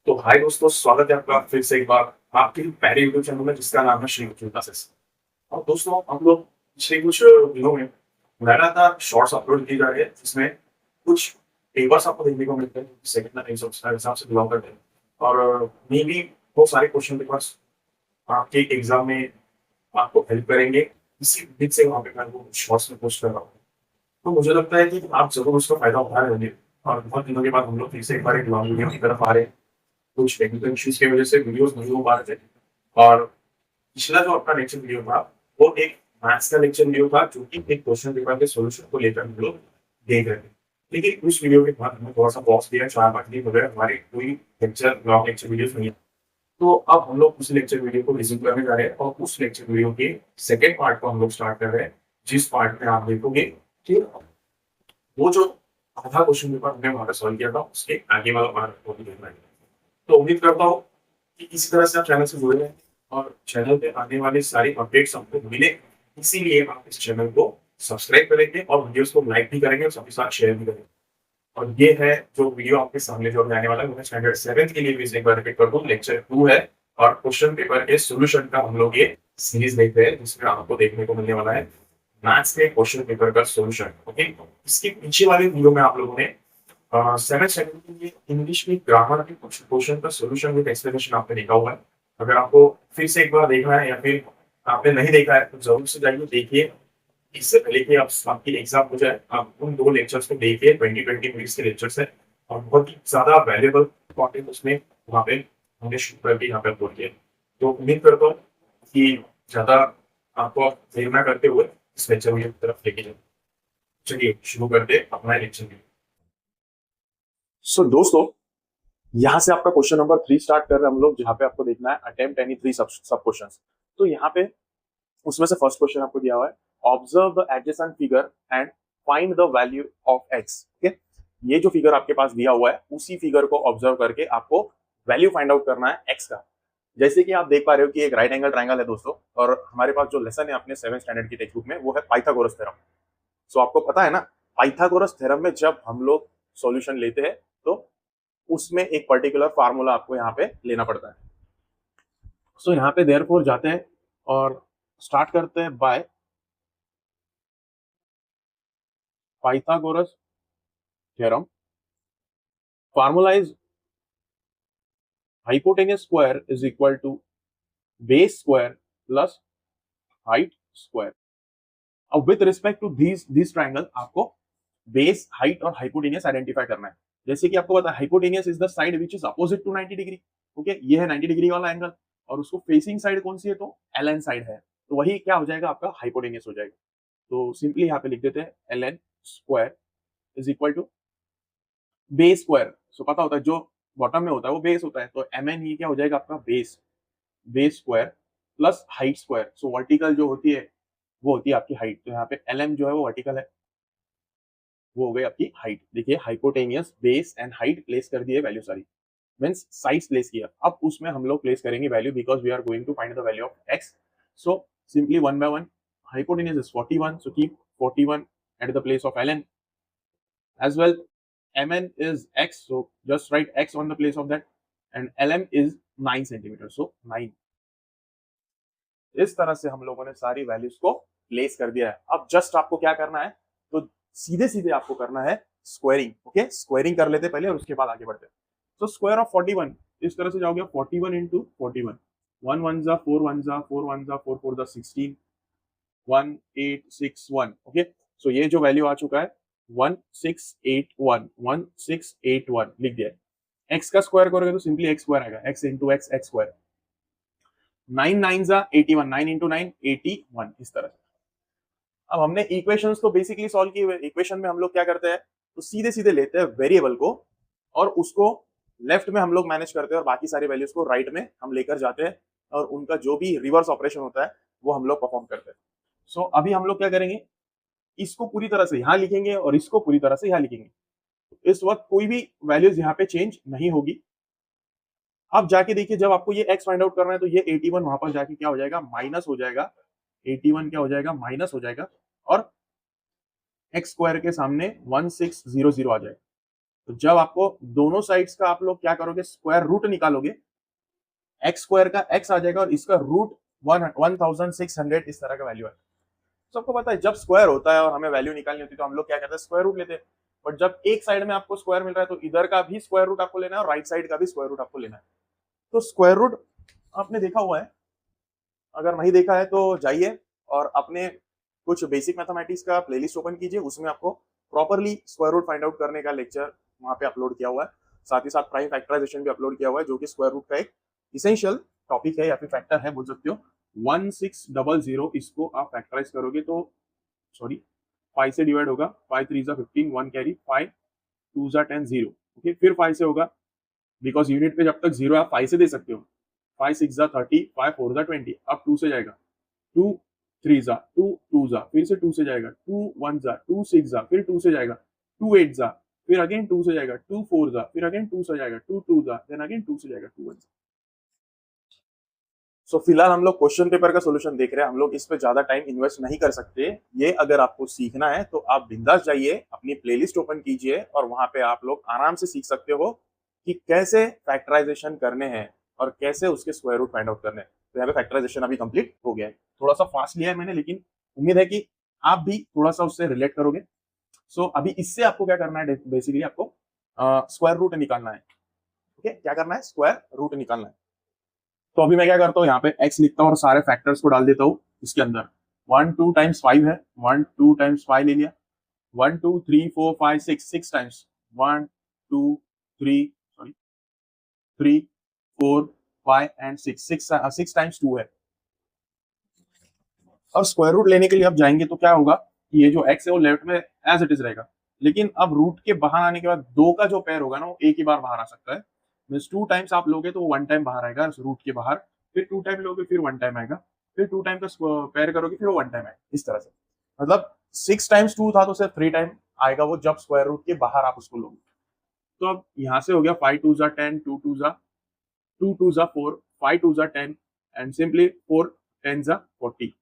तो हाय दोस्तों, स्वागत है आपका फिर से एक बार आपके पहले यूट्यूब चैनल में जिसका नाम है श्री यूट्यूब क्लासेस। और दोस्तों हम लोग पिछले कुछ दिनों में लगातार शॉर्ट्स अपलोड किए जा रहे हैं जिसमें कुछ पेपर्स आपको देखने को मिलते हैं सेकंड हिसाब से बिलोंग करते हैं। और मे भी बहुत सारे क्वेश्चन पेपर्स आपके एग्जाम में आपको हेल्प करेंगे। इसी उम्मीद से वहाँ पे मैं वो शॉर्ट्स में पोस्ट कर रहा हूँ। तो मुझे लगता है कि आप जरूर उसका फायदा उठा रहे होंगे। और बहुत दिनों के बाद हम लोग फिर से एक बार एक लॉन्ग वीडियो की तरफ आ रहे हैं। कुछ टेक्निकल इश्यूज की वजह से वीडियोस नहीं हो पा रहे थे। और पिछला जो आपका लेक्चर वीडियो था वो एक मैथ्स का लेक्चर वीडियो था जो कि एक क्वेश्चन पेपर के सॉल्यूशन को लेकर हम लोग देख रहे थे। लेकिन उस वीडियो के बाद हमने थोड़ा सा पॉज दिया, 4-5 दिन वगैरह हमारे कोई लेक्चर लॉन्ग लेक्चर वीडियोस नहीं है। तो अब हम लोग उस लेक्चर वीडियो को रिज्यूम करने जा रहे हैं और उस लेक्चर वीडियो के सेकेंड पार्ट को हम लोग स्टार्ट कर रहे हैं, जिस पार्ट में आप देखोगे कि वो जो आधा क्वेश्चन पेपर हमने वहां पर सॉल्व किया था उसके आगे वाला पार्ट को भी देखना है। तो उम्मीद करता हूँ कि इसी तरह से आप चैनल से जुड़े रहें और चैनल पे आने वाले सारी अपडेट्स आपको मिले। इसीलिए आप इस चैनल को सब्सक्राइब करेंगे और वीडियोस को लाइक भी करेंगे और सबके साथ शेयर भी करेंगे। और ये है जो वीडियो आपके सामने जो अभी आने वाला है, मैं स्टैंडर्ड 7 के लिए भी इसे एक बार रिपीट कर दूं, लेक्चर 2 है। और क्वेश्चन पेपर के सॉल्यूशन का हम लोग ये सीरीज देख रहे हैं जिसमें आपको देखने को मिलने वाला है मैथ्स के क्वेश्चन पेपर का सॉल्यूशन। ओके, इसके पीछे वाले वीडियो में आप लोगों ने 7 के लिए इंग्लिश में ग्रामर के कुछ क्वेश्चन का सॉल्यूशन विद एक्सप्लेनेशन आपने देखा हुआ है। अगर आपको फिर से एक बार देखना है या फिर आपने नहीं देखा है तो जरूर से जाइए देखिए। इससे पहले कि आप आपकी एग्जाम हो जाए आप उन 2 लेक्चर्स को देखिए। 20-20 मिनट्स के लेक्चर्स है और बहुत ही ज्यादा वैल्यूएबल कंटेंट उसमें वहाँ पे हमने शूट करके यहाँ पे अपलोड किया। तो उम्मीद करता हूँ कि ज्यादा आपको देर ना करते हुए इस लेक्चर वीडियो की तरफ लेके जाए। चलिए शुरू करते अपना लेक्चर वीडियो। सो दोस्तों, यहाँ से आपका क्वेश्चन नंबर 3 स्टार्ट कर रहे हैं हम लोग, जहाँ पे आपको देखना है अटेम्प्ट एनी 3 सब क्वेश्चंस। तो यहाँ पे उसमें से फर्स्ट क्वेश्चन आपको दिया हुआ है, observe the adjacent figure and find the value of x. Okay, ये जो फिगर आपके पास दिया हुआ है उसी फिगर को ऑब्जर्व करके आपको वैल्यू फाइंड आउट करना है एक्स का। जैसे कि आप देख पा रहे हो कि एक राइट एंगल ट्राइंगल है दोस्तों, और हमारे पास जो लेसन है अपने 7th स्टैंडर्ड की टेक्स्ट बुक में वो है पाइथागोरस थ्योरम। सो आपको पता है ना, पाइथागोरस थ्योरम में जब हम लोग सॉल्यूशन लेते हैं तो उसमें एक पर्टिकुलर फार्मूला आपको यहाँ पे लेना पड़ता है। सो यहाँ पे देयरफॉर जाते हैं और स्टार्ट करते हैं by Pythagoras theorem. Formula is hypotenuse square is equal to base square plus height square. अब with respect to this triangle आपको बेस, हाइट और हाइपोटेन्यूस आइडेंटिफाई करना है। जैसे कि आपको पता है hypotenuse is the side which is opposite to 90 degree. Okay, ये है 90 डिग्री वाला एंगल और उसको फेसिंग साइड कौन सी है, तो एल साइड है। तो वही क्या हो जाएगा, आपका हाइपोटेन्यूस हो जाएगा। तो सिंपली यहाँ पे लिख देते हैं L square is equal to base square. So पता होता है जो बॉटम में होता है वो बेस होता है, तो एम एन ही क्या हो जाएगा आपका base, base square plus height square. सो वर्टिकल जो होती है वो होती है आपकी हाइट। तो यहाँ पे एल एम जो है वो वर्टिकल है, वो हो गई आपकी हाइट। देखिए hypotenuse, base and height place कर दिए वैल्यू सारी, मींस साइज प्लेस किया। अब उसमें हम लोग प्लेस करेंगे value because we are going to find the value of X. So simply 1 by 1, hypotenuse is 41, so keep 41 at the place of ln as well. mn is x, so just write x on the place of that, and lm is 9 centimeter, so 9। इस तरह से हम लोगों ने सारी values को place कर दिया है। अब जस्ट आपको क्या करना है, तो सीधे सीधे आपको करना है स्क्वायरिंग। ओके, स्क्वायरिंग कर लेते पहले और उसके बाद आगे बढ़ते हैं। तो स्क्वायर ऑफ 41 इस तरह से जाओगे 41 इंटू 41, 1 1 जा 4 1 जा 4 1 जा 4 4 जा 16, 1861। ओके, सो ये जो वैल्यू आ चुका है 1681, 1681 लिख दिया। एक्स का स्क्वायर करोगे तो सिंपली एक्स स्क्वायर आएगा, x into x, x square. 9 9 जा 81, 9 इंटू 9 81, इस तरह से। अब हमने इक्वेशंस तो बेसिकली सॉल्व किए हुए। इक्वेशन में हम लोग क्या करते हैं, तो सीधे सीधे लेते हैं वेरिएबल को और उसको लेफ्ट में हम लोग मैनेज करते हैं और बाकी सारी वैल्यूज को राइट में हम लेकर जाते हैं और उनका जो भी रिवर्स ऑपरेशन होता है वो हम लोग परफॉर्म करते हैं। सो अभी हम लोग क्या करेंगे, इसको पूरी तरह से यहाँ लिखेंगे और इसको पूरी तरह से यहाँ लिखेंगे। इस वक्त कोई भी वैल्यूज यहाँ पे चेंज नहीं होगी। अब जाके देखिए जब आपको ये x फाइंड आउट करना है तो ये 81 वहां पर जाके क्या हो जाएगा, माइनस हो जाएगा। 81 क्या हो जाएगा, माइनस हो जाएगा और x स्क्वायर के सामने 1600 आ जाएगा। तो जब आपको दोनों साइड्स का आप लोग क्या करोगे, स्क्वायर रूट निकालोगे, एक्स स्क्वायर का एक्स आ जाएगा और इसका रूट 1600 इस तरह का वैल्यू है। सबको पता है जब स्क्वायर होता है और हमें वैल्यू निकालनी होती है तो हम लोग क्या करते हैं, स्क्वायर रूट लेते हैं। बट जब एक साइड में आपको स्क्वायर मिल रहा है तो इधर का भी स्क्वायर रूट आपको लेना है और राइट साइड का भी स्क्वायर रूट आपको लेना है। तो स्क्वायर रूट आपने देखा हुआ है, अगर नहीं देखा है तो जाइए और अपने कुछ बेसिक मैथमेटिक्स का प्लेलिस्ट ओपन कीजिए, उसमें आपको properly square root find out करने का लेक्चर वहां पे अपलोड किया हुआ है। साथ ही साथ प्राइम फैक्टराइजेशन भी अपलोड किया हुआ है, जो कि स्क्वायर रूट का एक इसेंशियल टॉपिक है या फिर फैक्टर है बोल सकते हो। 1600 इसको आप फैक्टराइज करोगे तो सॉरी 5 से डिवाइड होगा, 5 3 जा 15, 1 कैरी, 5 2 जा 10, 0। ओके, फिर 5 से होगा, बिकॉज यूनिट पे जब तक 0 आप 5 से दे सकते हो। 5 6 जा 30, 5 4 जा 20, अब 2 से जाएगा, 2 3 जा 2 2 जा, फिर से 2 से जाएगा, 2 1 जा 2 6 जा, फिर 2 से जाएगा, 2 8 जा, फिर अगेन 2 से जाएगा, 2 4 जा, फिर अगेन 2 से जाएगा, 2 2 जा, देन अगेन 2 से जाएगा, 2 1 जा। सो फिलहाल हम लोग क्वेश्चन पेपर का सॉल्यूशन देख रहे हैं, हम लोग इस पे ज्यादा टाइम इन्वेस्ट नहीं कर सकते। ये अगर आपको सीखना है तो आप बिंदास जाइए, अपनी प्लेलिस्ट ओपन कीजिए और वहां पे आप लोग आराम से सीख सकते हो कि कैसे फैक्टराइजेशन करने हैं और कैसे उसके स्क्वायर रूट फाइंड आउट करने हैं। तो यहाँ पे फैक्टराइजेशन अभी कंप्लीट हो गया है, थोड़ा सा फास्ट लिया है मैंने, लेकिन उम्मीद है कि आप भी थोड़ा सा उससे रिलेट करोगे। सो अभी इससे आपको क्या करना है, बेसिकली आपको स्क्वायर रूट निकालना है। ओके, क्या करना है, स्क्वायर रूट निकालना है। तो अभी मैं क्या करता हूँ, यहाँ पे x लिखता हूँ और सारे फैक्टर्स को डाल देता हूँ इसके अंदर। 1 2 टाइम्स 5 है, 1 2 टाइम्स 5 ले लिया, 1 2 3 4 5 6, 6 टाइम्स 1 2 3 सॉरी 3 4 5 एंड 6, 6 टाइम्स 2 है। और स्क्वायर रूट लेने के लिए अब जाएंगे तो क्या होगा कि ये जो x है वो लेफ्ट में एज इट इज रहेगा, लेकिन अब रूट के बाहर आने के बाद दो का जो पेयर होगा ना वो एक ही बार बाहर आ सकता है। मीन्स 2 टाइम्स आप लोगे तो वो 1 टाइम बाहर आएगा रूट के बाहर, फिर 2 टाइम लोगे फिर 1 टाइम आएगा, फिर 2 टाइम का पेयर करोगे फिर वो 1 टाइम आएगा, इस तरह से। मतलब 6 टाइम्स 2 था तो सिर्फ 3 टाइम आएगा वो जब स्क्वायर रूट के बाहर आप उसको लोगे। तो अब यहाँ से हो गया 5 2 जा 10, 2 2 जा 4, 5 2 जा 10 एंड सिंपली 4 10 जा 40।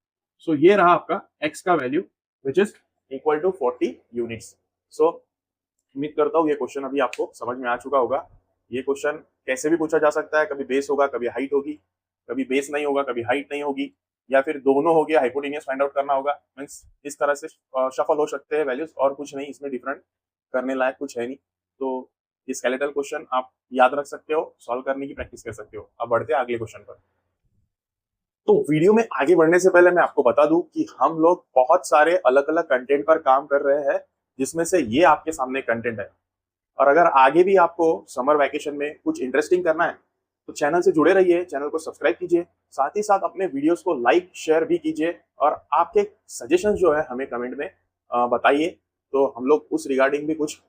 सो ये रहा आपका x का value which is equal to 40 units. So उम्मीद करता हूँ ये क्वेश्चन अभी आपको समझ में आ चुका होगा। ये क्वेश्चन कैसे भी पूछा जा सकता है, कभी बेस होगा कभी हाइट होगी, कभी बेस नहीं होगा कभी हाइट नहीं होगी, या फिर दोनों हो गया, हाइपोटेनियस फाइंड आउट करना होगा। मीन्स इस तरह से शफल हो सकते हैं वैल्यूज, और कुछ नहीं, इसमें डिफरेंट करने लायक कुछ है नहीं। तो ये स्केलेटल क्वेश्चन आप याद रख सकते हो, सॉल्व करने की प्रैक्टिस कर सकते हो। अब बढ़ते हैं अगले क्वेश्चन पर। तो वीडियो में आगे बढ़ने से पहले मैं आपको बता दूं कि हम लोग बहुत सारे अलग अलग कंटेंट पर काम कर रहे हैं, जिसमें से ये आपके सामने कंटेंट है। और अगर आगे भी आपको समर वैकेशन में कुछ इंटरेस्टिंग करना है तो चैनल से जुड़े रहिए, चैनल को सब्सक्राइब कीजिए, साथ ही साथ अपने वीडियोस को लाइक शेयर भी कीजिए और आपके सजेशन जो है हमें कमेंट में बताइए। तो हम लोग उस रिगार्डिंग भी कुछ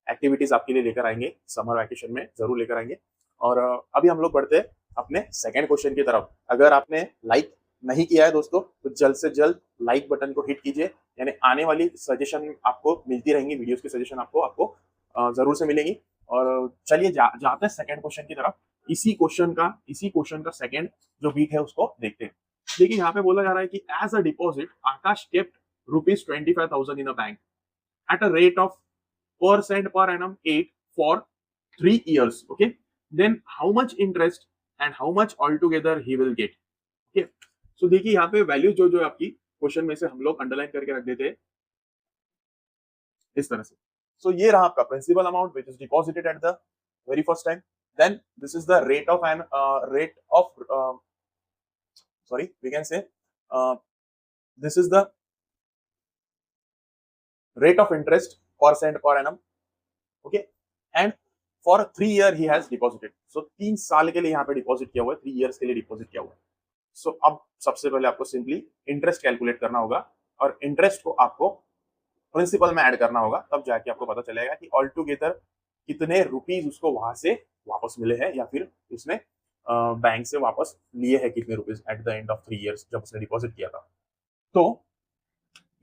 एक्टिविटीज आपके लिए लेकर आएंगे, समर वैकेशन में जरूर लेकर आएंगे। और अभी हम लोग बढ़ते हैं अपने सेकेंड क्वेश्चन की तरफ। अगर आपने लाइक नहीं किया है दोस्तों तो जल्द से जल्द लाइक बटन को हिट कीजिए, यानी आने वाली सजेशन आपको मिलती रहेंगी, वीडियोस की सजेशन आपको जरूर से मिलेगी। और चलिए जाते हैं सेकंड क्वेश्चन की तरफ। इसी क्वेश्चन का सेकंड जो बीट है उसको देखते हैं। देखिए यहाँ पे बोला जा रहा है कि as a deposit Akash kept ₹25,000 in a bank at a rate of % per annum 8 for 3 years. Okay, then how much interest and how much altogether he will get. Okay, so देखिए यहाँ पे वैल्यू जो जो आपकी क्वेश्चन में से हम लोग अंडरलाइन करके रख देते हैं इस तरह से। So ये रहा आपका principal amount which is deposited at the very first time. Then this is the rate of sorry we can say this is the rate of interest % per annum. Okay, and for 3 year he has deposited. So 3 साल के लिए यहाँ पे deposit किया हुआ है, 3 years के लिए डिपॉजिट किया हुआ है। सो अब सबसे पहले आपको सिंपली इंटरेस्ट कैलकुलेट करना होगा और इंटरेस्ट को आपको प्रिंसिपल में ऐड करना होगा, तब जाके आपको पता चलेगा कि ऑल टुगेदर कितने रुपीज उसको वहां से वापस मिले हैं या फिर उसने बैंक से वापस लिए हैं कितने rupees at the end of 3 years जब उसने डिपॉजिट किया था। तो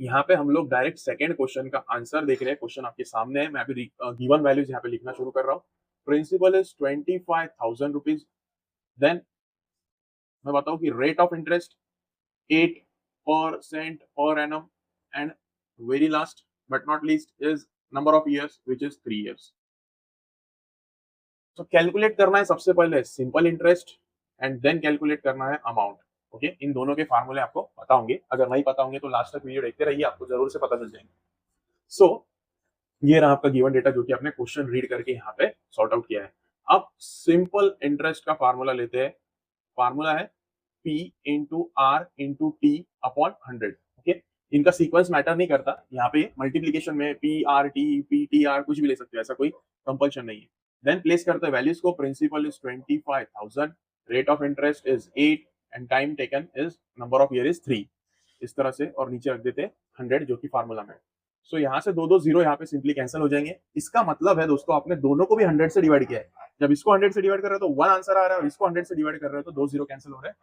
यहाँ पे हम लोग डायरेक्ट सेकंड क्वेश्चन का आंसर देख रहे हैं। क्वेश्चन आपके सामने है, मैं अभी गिवन वैल्यूज यहाँ पे लिखना शुरू कर रहा हूँ। Principal is 25,000 rupees. देन मैं बताऊं कि रेट ऑफ इंटरेस्ट 8% पर annum and very last but not least is number of years which is 3 years. तो कैलकुलेट करना है सबसे पहले simple interest and then calculate करना है अमाउंट। ओके, इन दोनों के फार्मूले आपको पता होंगे, अगर नहीं पता होंगे तो लास्ट तक वीडियो देखते रहिए, आपको जरूर से पता चल जाएंगे। सो ये रहा आपका गिवन डेटा जो कि आपने क्वेश्चन रीड करके यहाँ पे सॉर्ट आउट किया है। अब सिंपल इंटरेस्ट का फार्मूला लेते हैं। फार्मूला है P into R into T upon 100। Okay, इनका सीक्वेंस मैटर नहीं करता, यहाँ पे मल्टीप्लीकेशन में P R T P T R कुछ भी ले सकते हो, ऐसा कोई कंपल्शन नहीं है। देन प्लेस करते हैं वैल्यूज को। Principal is 25,000, rate of interest is 8 and time taken is number of year is 3, इस तरह से, और नीचे रख देते हैं 100 जो कि फार्मूला में। सो यहाँ से दो जीरो यहाँ पे सिंपली कैंसिल हो जाएंगे। इसका मतलब है दोस्तों आपने दोनों को भी 100 से डिवाइड किया है। जब इसको 100 से डिवाइड कर रहे हो तो 1 आंसर आ रहा है, और इसको 100 से डिवाइड कर रहे हो तो 2 जीरो कैंसिल हो रहे हैं,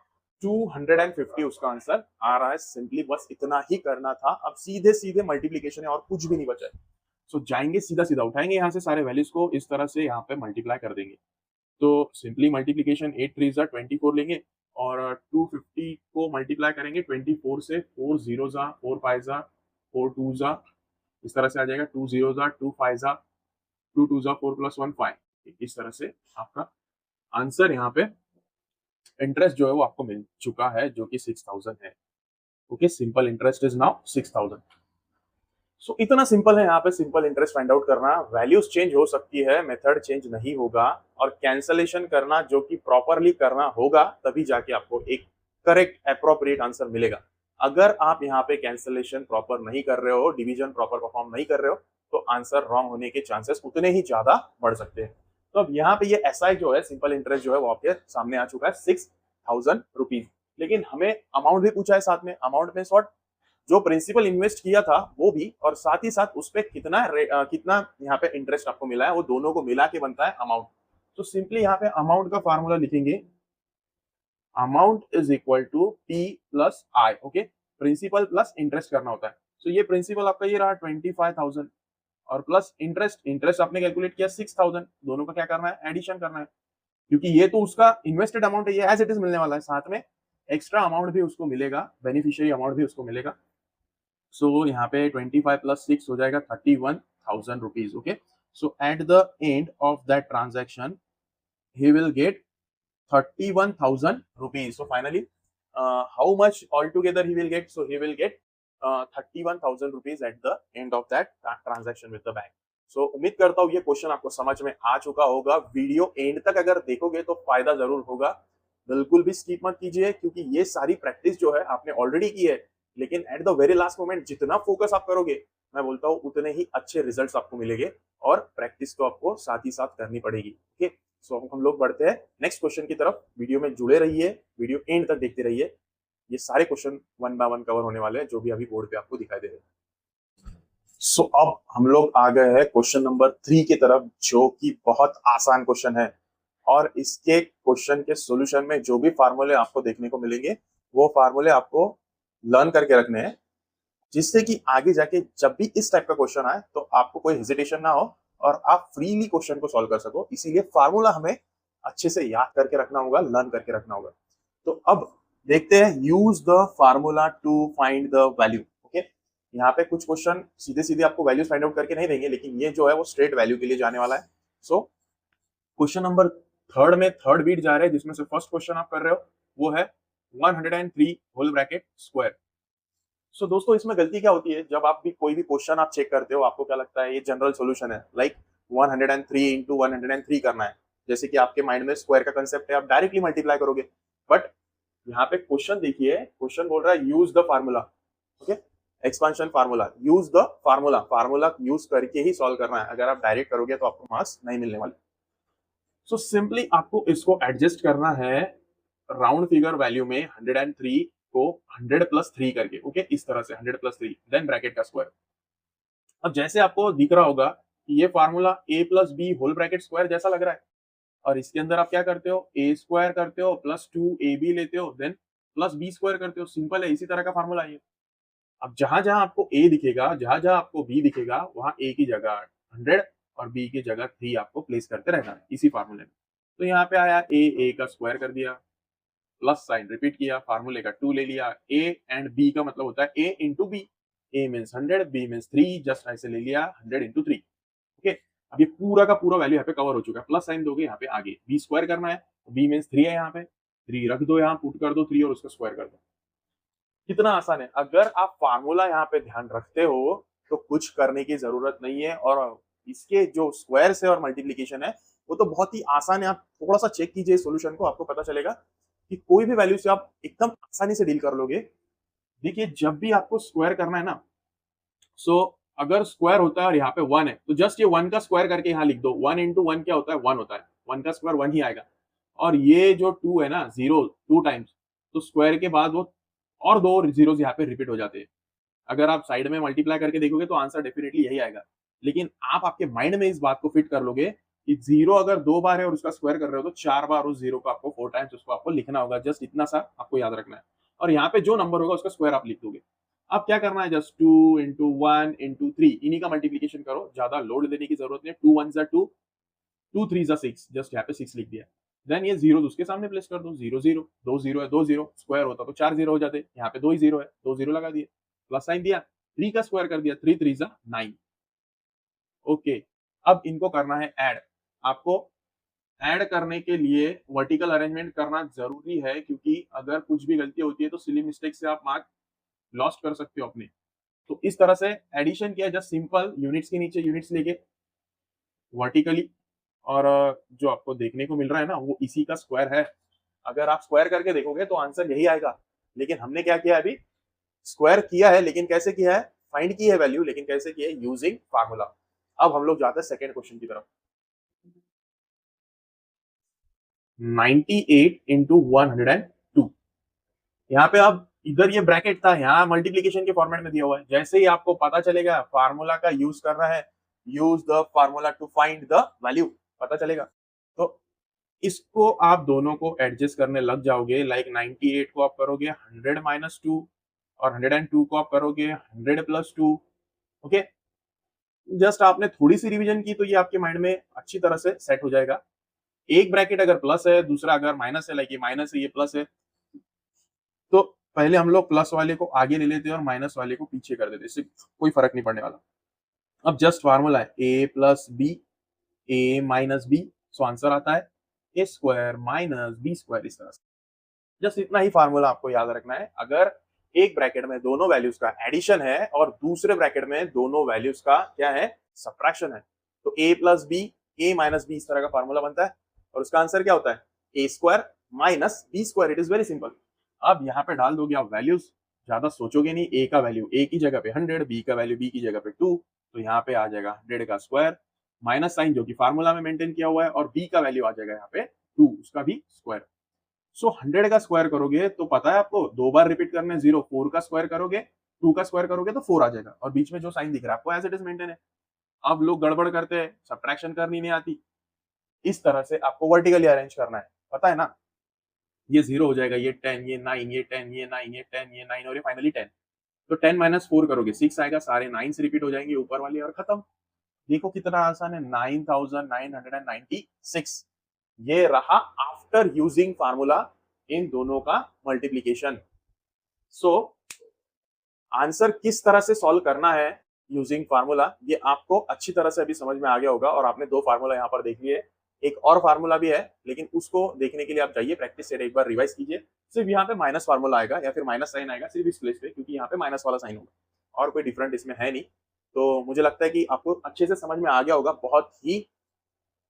250 उसका आंसर आ रहा है। सिंपली बस इतना ही करना था। अब सीधे सीधे मल्टीप्लीकेशन है और कुछ भी नहीं बचा है। सो जाएंगे सीधा सीधा उठाएंगे यहाँ से सारे वैल्यूज को, इस तरह से यहाँ पे मल्टीप्लाई कर देंगे। तो सिंपली मल्टीप्लीकेशन 8 3 24 लेंगे और 250 को मल्टीप्लाई करेंगे 24 से, 4 0 4 5 4 2 इस तरह से आ जाएगा, 2 0 2 5 2 2 4 + 1 5। इस तरह से आपका आंसर यहाँ पे इंटरेस्ट जो है वो आपको मिल चुका है जो कि 6000 है। Okay, simple interest is now 6000। सो इतना सिंपल है यहाँ पे सिंपल इंटरेस्ट फाइंड आउट करना। वैल्यूज चेंज हो सकती है, मेथड चेंज नहीं होगा, और कैंसलेशन करना जो कि प्रॉपरली करना होगा, तभी जाके आपको एक करेक्ट एप्रोप्रिएट आंसर मिलेगा। अगर आप यहाँ पे कैंसलेशन प्रॉपर नहीं कर रहे हो, डिवीजन प्रॉपर परफॉर्म नहीं कर रहे हो, तो आंसर रॉन्ग होने के चांसेस उतने ही ज्यादा बढ़ सकते हैं। तो अब यहाँ पे ये एसआई जो है, सिंपल इंटरेस्ट जो है वो आपके सामने आ चुका है 6000 रुपीज। लेकिन हमें अमाउंट भी पूछा है साथ में। अमाउंट में शॉर्ट जो प्रिंसिपल इन्वेस्ट किया था वो भी, और साथ ही साथ उस पर कितना यहाँ पे इंटरेस्ट आपको मिला है, वो दोनों को मिला के बनता है अमाउंट। तो सिंपली यहाँ पे अमाउंट का फार्मूला लिखेंगे, amount is equal to P plus I। Okay, principal plus interest करना होता है। सो ये प्रिंसिपल आपका ये रहा 25,000 और प्लस इंटरेस्ट आपने कैलकुलेट किया 6,000। दोनों का क्या करना है, एडिशन करना है, क्योंकि ये तो उसका इन्वेस्टेड अमाउंट है, ये एज इट इज मिलने वाला है, साथ में एक्स्ट्रा अमाउंट भी उसको मिलेगा, बेनिफिशियरी अमाउंट भी उसको मिलेगा। सो यहाँ पे 25 + 6 हो जाएगा 31,000 rupees. Okay, so at the end of that transaction he will get 31,000 rupees. So finally, how much altogether he will get? So he will get 31,000 rupees at the end of that transaction with the bank. So उम्मीद करता हूँ ये question आपको समझ में आ चुका होगा। Video and तक अगर देखोगे तो फायदा जरूर होगा। बिल्कुल भी स्किप मत कीजिए, क्योंकि ये सारी प्रैक्टिस जो है आपने ऑलरेडी की है, लेकिन at the very last moment जितना फोकस आप करोगे, मैं बोलता हूँ उतने ही अच्छे रिजल्ट्स आपको मिलेंगे, और प्रैक्टिस तो आपको साथ ही साथ करनी पड़ेगी। ओके, सो हम लोग बढ़ते हैं नेक्स्ट क्वेश्चन की तरफ। वीडियो में जुड़े रहिए, वीडियो एंड तक देखते रहिए। ये सारे क्वेश्चन 1 बाय 1 कवर होने वाले हैं, जो भी अभी बोर्ड पे आपको दिखाई दे रहे हैं। सो अब हम लोग आ गए हैं क्वेश्चन नंबर 3 की तरफ, जो कि बहुत आसान क्वेश्चन है, और इसके क्वेश्चन के सॉल्यूशन में जो भी फार्मूले आपको देखने को मिलेंगे, वो फार्मूले आपको लर्न करके रखने हैं, जिससे कि आगे जाके जब भी इस टाइप का क्वेश्चन आए तो आपको कोई हेजिटेशन ना हो और आप फ्रीली क्वेश्चन को सॉल्व कर सको। इसीलिए फार्मूला हमें अच्छे से याद करके रखना होगा, लर्न करके रखना होगा। तो अब देखते हैं, use the formula to find the value. Okay, यहाँ पे कुछ क्वेश्चन सीधे सीधे आपको वैल्यूज फाइंड आउट करके नहीं देंगे, लेकिन ये जो है वो स्ट्रेट वैल्यू के लिए जाने वाला है। सो क्वेश्चन नंबर 3 में थर्ड बीट जा रहे हैं, जिसमें से फर्स्ट क्वेश्चन आप कर रहे हो वो है 103 होल ब्रैकेट स्क्वायर। सो दोस्तों इसमें गलती क्या होती है, जब आप भी कोई भी क्वेश्चन आप चेक करते हो, आपको क्या लगता है ये जनरल सॉल्यूशन है, लाइक 103 इंटू 103 करना है, जैसे कि आपके माइंड में स्क्वायर का कंसेप्ट है, आप डायरेक्टली मल्टीप्लाई करोगे। बट यहाँ पे क्वेश्चन देखिए, क्वेश्चन बोल रहा है use the formula. Okay, expansion formula, use the formula, formula use करके ही सॉल्व करना है। अगर आप डायरेक्ट करोगे तो आपको मार्क्स नहीं मिलने वाले। सो सिंपली आपको इसको एडजस्ट करना है राउंड फिगर वैल्यू में 103 को 100 + 3 करके। ओके, इस तरह से 100 + 3 देन ब्रैकेट का स्क्वायर। अब जैसे आपको दिख रहा होगा कि ये formula a + b whole bracket square जैसा लग रहा है, और इसके अंदर आप क्या करते हो, a स्क्वायर करते हो प्लस 2ab लेते हो, देन प्लस b स्क्वायर करते हो। सिंपल है, इसी तरह का फार्मूला है ये। अब जहां जहां आपको a दिखेगा, जहां जहां आपको b दिखेगा, वहां a की जगह 100 और b की जगह 3 आपको प्लेस करते रहना है इसी फार्मूले में। तो यहाँ पे आया a का स्क्वायर कर दिया, प्लस साइन रिपीट किया, फार्मूले का 2 ले लिया। a एंड b का मतलब होता है a into B, a means 100, b means 3, just ऐसे ले लिया 100 इंटू 3। ओके, अब ये पूरा का पूरा वैल्यू यहाँ पे कवर हो चुका है, प्लस साइन दोगे यहाँ पे आगे, बी स्क्वायर करना है, बी मीन्स 3 है, यहाँ पे 3 रख दो, यहाँ पुट कर दो 3 और उसका स्क्वायर कर दो। कितना आसान है। अगर आप फार्मूला यहाँ पे ध्यान रखते हो तो कुछ करने की जरूरत नहीं है, और इसके जो स्क्वायर्स है और मल्टीप्लीकेशन है वो तो बहुत ही आसान है। आप थोड़ा सा चेक कीजिए सोल्यूशन को, आपको पता चलेगा कि कोई भी वैल्यू से आप एकदम आसानी से डील कर लोगे। देखिए जब भी आपको स्क्वायर करना है ना, सो अगर स्क्वायर होता है और यहाँ पे 1 है तो जस्ट ये 1 का स्क्वायर करके यहाँ लिख दो। 1 इंटू 1 क्या होता है? 1 होता है। 1 का स्क्वायर 1 ही आएगा। और ये जो 2 है ना, 0 2 टाइम्स, तो स्क्वायर के बाद वो और 2 जीरोस यहाँ पे रिपीट हो जाते हैं। अगर आप साइड में मल्टीप्लाई करके देखोगे तो आंसर डेफिनेटली यही आएगा। लेकिन आप आपके माइंड में इस बात को फिट कर लोगे कि 0 अगर 2 बार है और उसका स्क्वायर कर रहे हो तो 4 बार उस 0 को आपको 4 टाइम्स उसको आपको लिखना होगा। जस्ट इतना सा आपको याद रखना है। और यहाँ पे जो नंबर होगा उसका स्क्वायर आप लिख दोगे। अब क्या करना है? जस्ट 2 इंटू 1 इंटू 3 इन्हीं का मल्टीप्लीकेशन करो। ज्यादा लोड देने की जरूरत नहीं है। 2 1 जा 2, 2 3 जा 6, जस्ट यहाँ पे 6 लिख दिया। देन ये जीरो उसके सामने प्लेस कर दो। 0 0 2 0 है, 2 0 स्क्वायर होता तो 4 0 हो जाते। यहाँ पे 2 ही 0 है, 2 0 लगा दिए, प्लस साइन दिया, 3 का स्क्वायर कर दिया, 3 3 जा 9। ओके, अब इनको करना है ऐड। आपको ऐड करने के लिए वर्टिकल अरेंजमेंट करना जरूरी है, क्योंकि अगर कुछ भी गलती होती है तो सिली मिस्टेक से आप मार्क लॉस्ट कर सकते हो अपने। तो इस तरह से एडिशन किया, जस्ट सिंपल यूनिट्स के नीचे यूनिट्स लेके वर्टिकली, और जो आपको देखने को मिल रहा है ना वो इसी का स्क्वायर है। अगर आप स्क्वायर करके देखोगे तो आंसर यही आएगा। लेकिन हमने क्या किया है? अभी स्क्वायर किया है, लेकिन कैसे किया है? फाइंड की है वैल्यू, लेकिन कैसे किया है? Using formula. अब हम लोग जाते हैं सेकेंड क्वेश्चन की तरफ। 98 इंटू 102। यहाँ पे अब इधर ये ब्रैकेट था, यहाँ मल्टीप्लीकेशन के फॉर्मेट में दिया हुआ है। जैसे ही आपको पता चलेगा फार्मूला का यूज करना है, use the formula to find the value, पता चलेगा तो इसको आप दोनों को एडजस्ट करने लग जाओगे। लाइक 98 को आप करोगे 100 माइनस 2, और 102 को आप करोगे 100 प्लस 2। ओके, जस्ट आपने थोड़ी सी रिवीजन की तो ये आपके माइंड में अच्छी तरह से सेट हो जाएगा। एक ब्रैकेट अगर प्लस है, दूसरा अगर माइनस है, लाइक ये माइनस है ये प्लस है, तो पहले हम लोग प्लस वाले को आगे ले लेते हैं और माइनस वाले को पीछे कर देते, इससे कोई फर्क नहीं पड़ने वाला। अब जस्ट फार्मूला है ए प्लस बी, ए माइनस बी, सो आंसर आता है A square minus B square. इस तरह से जस्ट इतना ही फार्मूला आपको याद रखना है। अगर एक ब्रैकेट में दोनों वैल्यूज का एडिशन है और दूसरे ब्रैकेट में दोनों वैल्यूज का क्या है? सब्ट्रैक्शन है, तो ए प्लस बी, ए माइनस बी, इस तरह का फार्मूला बनता है। और उसका आंसर क्या होता है? A square minus B square. It is very simple. अब यहाँ पे डाल दोगे आप वैल्यूज, ज्यादा सोचोगे नहीं। ए का वैल्यू ए की जगह पे 100, बी का वैल्यू बी की जगह पे 2, तो यहाँ पे आ जाएगा 100 का स्क्वायर माइनस साइन जो कि फार्मूला में मेंटेन किया हुआ है, और बी का वैल्यू आ जाएगा यहाँ पे 2, उसका भी स्क्वायर। सो 100 का स्क्वायर करोगे तो पता है आपको 2 बार रिपीट करने 0, 4 का स्क्वायर करोगे, 2 का स्क्वायर करोगे तो 4 आ जाएगा, और बीच में जो साइन दिख रहा है आपको एज इट इज मेंटेन है। अब लोग गड़बड़ करते हैं, सब्ट्रैक्शन करनी नहीं आती। इस तरह से आपको वर्टिकली अरेंज करना है, पता है ना? ये 0 हो जाएगा, ये 10, ये 9, ये 10, ये 9, ये 10, ये 9, और ये फाइनली 10। तो 10 माइनस 4 करोगे 6 आएगा, सारे 9 से रिपीट हो जाएंगे ऊपर वाले, और खत्म। देखो कितना आसान है, 9996। ये रहा आफ्टर यूजिंग फार्मूला इन दोनों का मल्टीप्लीकेशन। सो आंसर किस तरह से सॉल्व करना है यूजिंग फार्मूला, ये आपको अच्छी तरह से अभी समझ में आ गया होगा। और आपने 2 फार्मूला यहाँ पर देख लिए। एक और फार्मूला भी है, लेकिन उसको देखने के लिए आप जाइए प्रैक्टिस से एक बार रिवाइज कीजिए। सिर्फ यहाँ पे माइनस फार्मूला आएगा या फिर माइनस साइन आएगा सिर्फ इस प्लेस पे, क्योंकि यहाँ पे माइनस वाला साइन होगा और कोई डिफरेंट इसमें है नहीं। तो मुझे लगता है कि आपको अच्छे से समझ में आ गया होगा। बहुत ही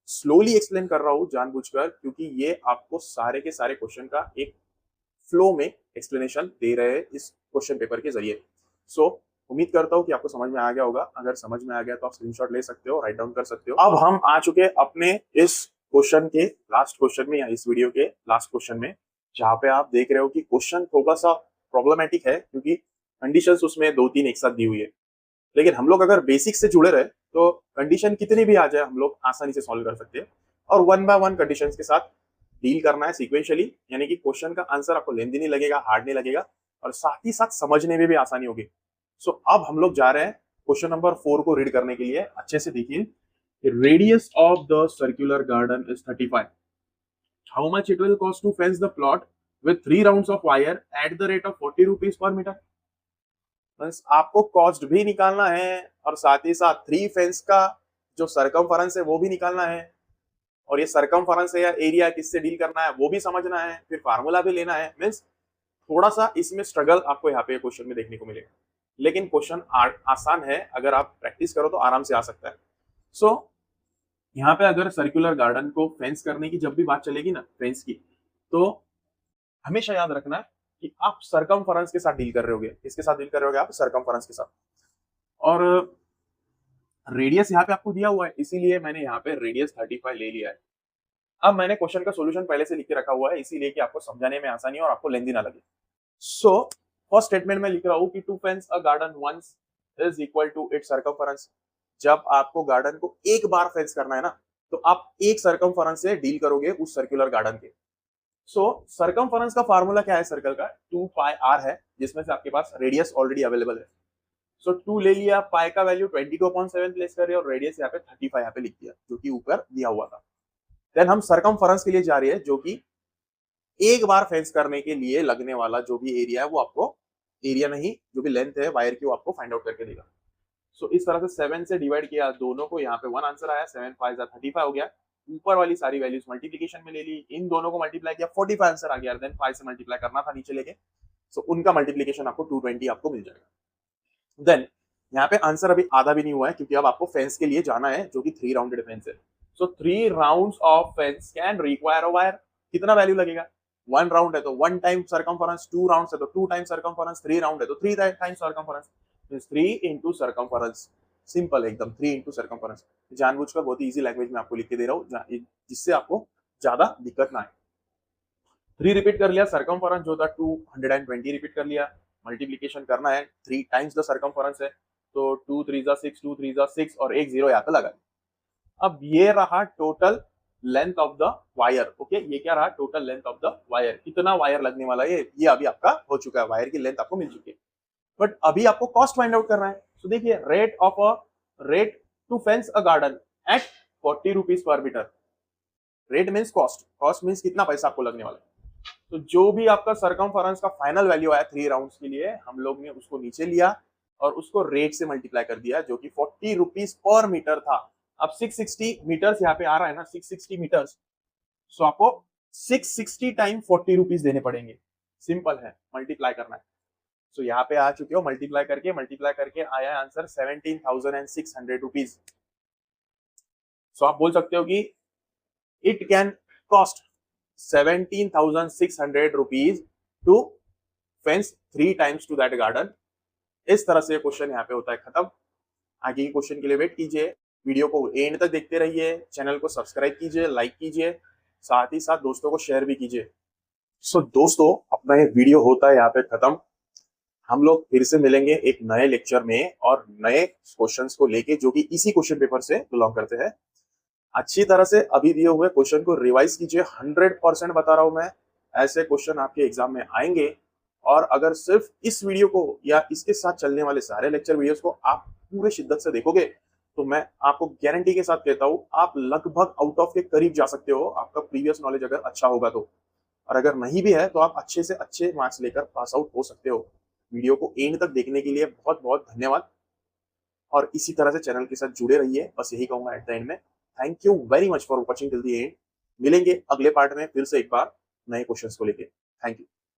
स्लोली एक्सप्लेन कर रहा हूँ जानबूझकर, क्योंकि ये आपको सारे के सारे क्वेश्चन का एक फ्लो में एक्सप्लेनेशन दे रहे हैं इस क्वेश्चन पेपर के जरिए। सो उम्मीद करता हूँ कि आपको समझ में आ गया होगा। अगर समझ में आ गया तो आप स्क्रीनशॉट ले सकते हो, राइट डाउन कर सकते हो। अब हम आ चुके अपने इस क्वेश्चन के लास्ट क्वेश्चन में, या इस वीडियो के लास्ट क्वेश्चन में, जहाँ पे आप देख रहे हो कि क्वेश्चन थोड़ा सा प्रॉब्लमेटिक है, क्योंकि कंडीशंस उसमें 2-3 एक साथ दी हुई है। लेकिन हम लोग अगर बेसिक से जुड़े रहे तो कंडीशन कितनी भी आ जाए हम लोग आसानी से सॉल्व कर सकते हैं। और 1 बाय 1 कंडीशन के साथ डील करना है सीक्वेंशियली, यानी कि क्वेश्चन का आंसर आपको लेंथी नहीं लगेगा, हार्ड नहीं लगेगा, और साथ ही साथ समझने में भी आसानी होगी। सो अब हम लोग जा रहे हैं क्वेश्चन नंबर 4 को रीड करने के लिए। अच्छे से देखिए, radius of the circular garden is 35। How much it will cost to fence the plot with 3 rounds of wire at the rate of 40 rupees per metre. आपको कॉस्ट भी निकालना है और साथ ही साथ 3 फेंस का जो सरकमफेरेंस है वो भी निकालना है, और ये सरकमफेरेंस है या एरिया किससे डील करना है वो भी समझना है, फिर फार्मूला भी लेना है। मीन्स थोड़ा सा इसमें स्ट्रगल आपको यहाँ पे क्वेश्चन में देखने को मिलेगा, लेकिन क्वेश्चन आसान है, अगर आप प्रैक्टिस करो तो आराम से आ सकता है। सो यहाँ पे अगर सर्कुलर गार्डन को फेंस करने की जब भी बात चलेगी ना, फेंस की, तो हमेशा याद रखना है कि आप सरकमफेरेंस के साथ डील कर रहे होगे। किसके साथ डील कर रहे होगे आप? सरकमफेरेंस के साथ। और रेडियस यहाँ पे आपको दिया हुआ है, इसीलिए मैंने यहाँ पे रेडियस 35 ले लिया है। अब मैंने क्वेश्चन का सॉल्यूशन पहले से लिख के रखा हुआ है, इसीलिए कि आपको समझाने में आसानी और आपको लेंदी ना लगे। सो फर्स्ट स्टेटमेंट में लिख रहा हूँ कि to fence a garden once is equal to its circumference. जब आपको गार्डन को एक बार फेंस करना है ना, तो आप एक सरकमफेरेंस से डील करोगे उस सर्कुलर गार्डन के। सो सरकमफेरेंस का फार्मूला क्या है सर्कल का? 2 पाई r है, जिसमें से आपके पास रेडियस ऑलरेडी अवेलेबल है। सो 2 ले लिया, पाई का वैल्यू 22.7 प्लेस कर रहे और रेडियस यहाँ पे 35 यहाँ पे लिख दिया, जो कि ऊपर दिया हुआ था। देन हम सरकमफेरेंस के लिए जा रहे हैं, जो कि एक बार फेंस करने के लिए लगने वाला जो भी एरिया है वो आपको, एरिया नहीं, जो भी लेंथ है वायर की, वो आपको फाइंड आउट करके देगा। सो इस तरह से 7 से डिवाइड किया दोनों को, यहाँ पे 1 आंसर आया, 7 5 35 हो गया। ऊपर वाली सारी वैल्यूज मल्टीप्लिकेशन में ले ली, इन दोनों को मल्टीप्लाई किया, 45 आंसर आ गया। देन 5 से मल्टीप्लाई करना था नीचे लेके, सो उनका मल्टीप्लिकेशन आपको 220 आपको मिल जाएगा। देन यहाँ पे आंसर अभी आधा भी नहीं हुआ है, क्योंकि अब आपको फेंस के लिए जाना है, जो कि 3 राउंडेड फेंस है। सो 3 rounds of fence can require a wire. कितना वैल्यू लगेगा? 1 राउंड है तो 1 टाइम सरकमफेरेंस, 2 राउंड्स है तो 2 टाइम सरकमफेरेंस, 3 राउंड है तो 3 time circumference, means 3 into circumference. Simple एकदम, 3 इनटू सरकमफेरेंस। जानबूझकर बहुत ही इजी लैंग्वेज में आपको लिख के दे रहा हूँ, जिससे आपको ज्यादा दिक्कत ना आए। 3 रिपीट कर लिया, सरकमफेरेंस जो था 220 रिपीट कर लिया। मल्टीप्लिकेशन करना है, 3 टाइम्स द सरकमफेरेंस है, तो 2 3 जा 6, 2 3 जा 6 और एक 0 यहाँ पे लगा। अब ये रहा total length of the wire. Okay, ये क्या रहा? Total length of the wire. कितना वायर लगने वाला है ये अभी आपका हो चुका है, वायर की लेंथ आपको मिल चुकी है। बट अभी आपको कॉस्ट फाइंड आउट करना है। तो देखिए, rate to fence a garden at 40 rupees per metre. Rate means cost, cost means कितना पैसा आपको लगने वाला है। तो जो भी आपका सरकमफेरेंस का फाइनल वैल्यू आया 3 राउंड्स के लिए, हम लोग ने उसको नीचे लिया और उसको रेट से मल्टीप्लाई कर दिया, जो कि 40 रुपीज पर मीटर था। अब 660 मीटर्स यहाँ पे आ रहा है ना, 660 मीटर्स, सो आपको 660 टाइम 40 रुपीज देने पड़ेंगे। सिंपल है, मल्टीप्लाई करना है। सो यहाँ पे आ चुके हो, मल्टीप्लाई करके आया आंसर 17,600 रुपीज। सो आप बोल सकते हो कि it can cost 17,600 rupees to fence 3 times to that garden. इस तरह से क्वेश्चन यहाँ पे होता है खत्म। आगे के क्वेश्चन के लिए वेट कीजिए, वीडियो को एंड तक देखते रहिए, चैनल को सब्सक्राइब कीजिए, लाइक कीजिए, साथ ही साथ दोस्तों को शेयर भी कीजिए। सो दोस्तों, अपना ये वीडियो होता है यहाँ पे खत्म। हम लोग फिर से मिलेंगे एक नए लेक्चर में और नए क्वेश्चंस को लेके, जो कि इसी क्वेश्चन पेपर से बिलोंग करते हैं। अच्छी तरह से अभी दिए हुए क्वेश्चन को रिवाइज कीजिए, 100% बता रहा हूं मैं, ऐसे क्वेश्चन आपके एग्जाम में आएंगे। और अगर सिर्फ इस वीडियो को या इसके साथ चलने वाले सारे लेक्चर वीडियोस को आप पूरे शिद्दत से देखोगे, तो मैं आपको गारंटी के साथ कहता हूं, आप लगभग आउट ऑफ के करीब जा सकते हो, आपका प्रीवियस नॉलेज अगर अच्छा होगा तो। और अगर नहीं भी है तो आप अच्छे से अच्छे मार्क्स लेकर पास आउट हो सकते हो। वीडियो को एंड तक देखने के लिए बहुत बहुत धन्यवाद, और इसी तरह से चैनल के साथ जुड़े रहिए, बस यही कहूंगा एट द एंड में। Thank you very much for watching till the end. मिलेंगे अगले पार्ट में फिर से एक बार नए क्वेश्चंस को लेके। Thank you.